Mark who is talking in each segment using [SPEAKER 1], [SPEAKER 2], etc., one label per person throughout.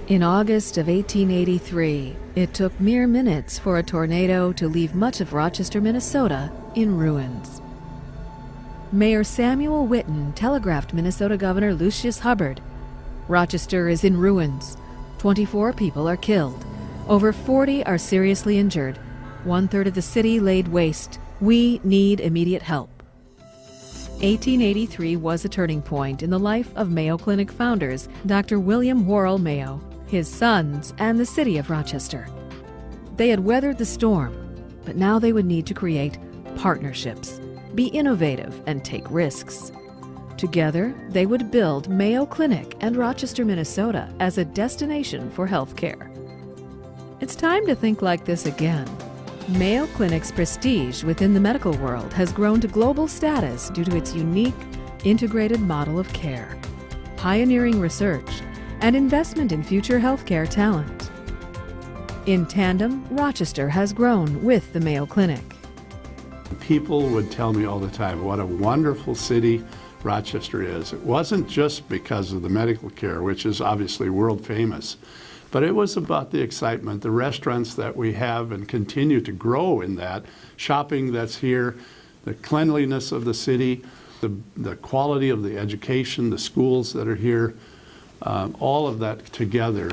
[SPEAKER 1] In August of 1883, it took mere minutes for a tornado to leave much of Rochester, Minnesota in ruins. Mayor Samuel Whitten telegraphed Minnesota Governor Lucius Hubbard, "Rochester is in ruins. 24 people are killed. Over 40 are seriously injured. 1/3 of the city laid waste. We need immediate help." 1883 was a turning point in the life of Mayo Clinic founders Dr. William Worrell Mayo, his sons, and the city of Rochester. They had weathered the storm, but now they would need to create partnerships, be innovative, and take risks. Together, they would build Mayo Clinic and Rochester, Minnesota as a destination for health care. It's time to think like this again. Mayo Clinic's prestige within the medical world has grown to global status due to its unique, integrated model of care, pioneering research, and investment in future healthcare talent. In tandem, Rochester has grown with the Mayo Clinic.
[SPEAKER 2] People would tell me all the time what a wonderful city Rochester is. It wasn't just because of the medical care, which is obviously world famous, but it was about the excitement, the restaurants that we have and continue to grow in that, shopping that's here, the cleanliness of the city, the quality of the education, the schools that are here, all of that together,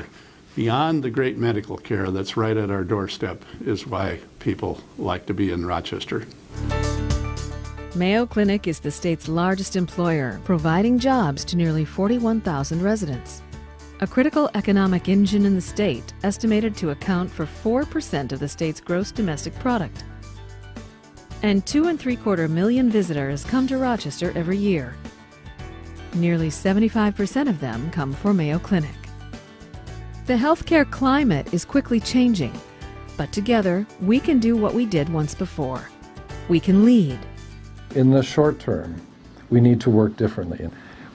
[SPEAKER 2] beyond the great medical care that's right at our doorstep, is why people like to be in Rochester.
[SPEAKER 1] Mayo Clinic is the state's largest employer, providing jobs to nearly 41,000 residents. A critical economic engine in the state, estimated to account for 4% of the state's gross domestic product. And 2.75 million visitors come to Rochester every year. Nearly 75% of them come for Mayo Clinic. The healthcare climate is quickly changing, but together we can do what we did once before. We can lead.
[SPEAKER 3] In the short term, we need to work differently.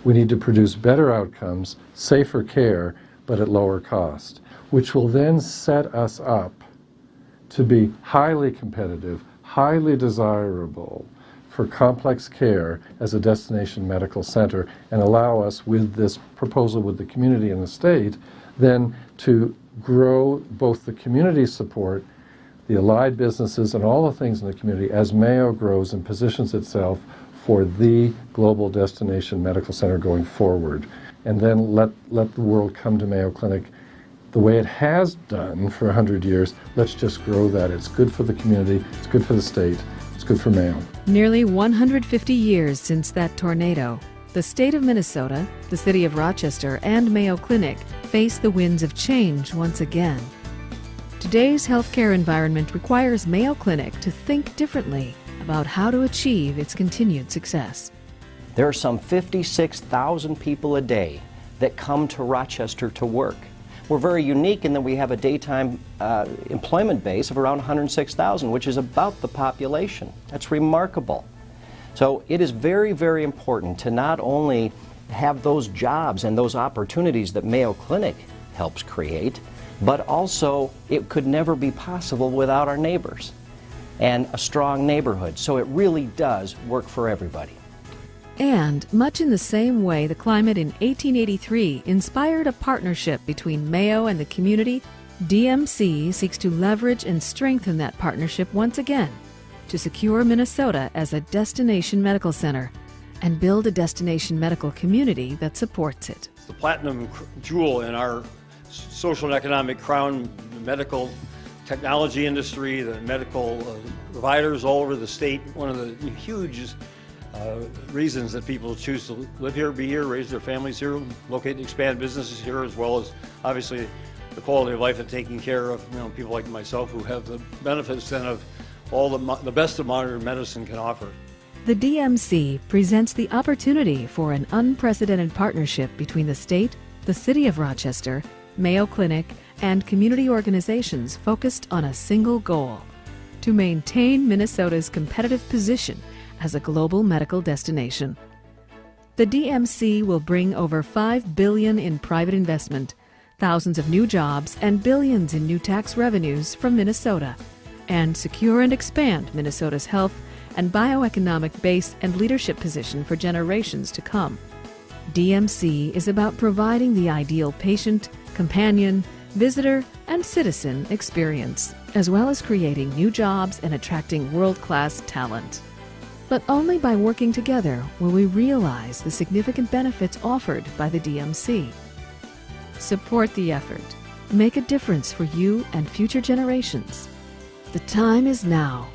[SPEAKER 3] We need to produce better outcomes, safer care, but at lower cost, which will then set us up to be highly competitive, highly desirable for complex care as a destination medical center, and allow us, with this proposal with the community and the state, then to grow both the community support, the allied businesses, and all the things in the community as Mayo grows and positions itself for the global destination medical center going forward. And then let the world come to Mayo Clinic the way it has done for 100 years. Let's just grow that. It's good for the community, it's good for the state, it's good for Mayo.
[SPEAKER 1] Nearly 150 years since that tornado, the state of Minnesota, the city of Rochester, and Mayo Clinic face the winds of change once again. Today's healthcare environment requires Mayo Clinic to think differently about how to achieve its continued success.
[SPEAKER 4] There are some 56,000 people a day that come to Rochester to work. We're very unique in that we have a daytime employment base of around 106,000, which is about the population. That's remarkable. So it is very, very important to not only have those jobs and those opportunities that Mayo Clinic helps create, but also it could never be possible without our neighbors and a strong neighborhood. So it really does work for everybody.
[SPEAKER 1] And much in the same way the climate in 1883 inspired a partnership between Mayo and the community, DMC seeks to leverage and strengthen that partnership once again to secure Minnesota as a destination medical center and build a destination medical community that supports it.
[SPEAKER 5] The platinum jewel in our social and economic crown, the medical technology industry, the medical providers all over the state. One of the huge reasons that people choose to live here, be here, raise their families here, locate and expand businesses here, as well as obviously the quality of life and taking care of people like myself who have the benefits then of all the best of modern medicine can offer.
[SPEAKER 1] The DMC presents the opportunity for an unprecedented partnership between the state, the city of Rochester, Mayo Clinic, and community organizations focused on a single goal: to maintain Minnesota's competitive position as a global medical destination. The DMC will bring over $5 billion in private investment, thousands of new jobs, and billions in new tax revenues from Minnesota, and secure and expand Minnesota's health and bioeconomic base and leadership position for generations to come. DMC is about providing the ideal patient, companion, visitor, and citizen experience, as well as creating new jobs and attracting world-class talent. But only by working together will we realize the significant benefits offered by the DMC. Support the effort. Make a difference for you and future generations. The time is now.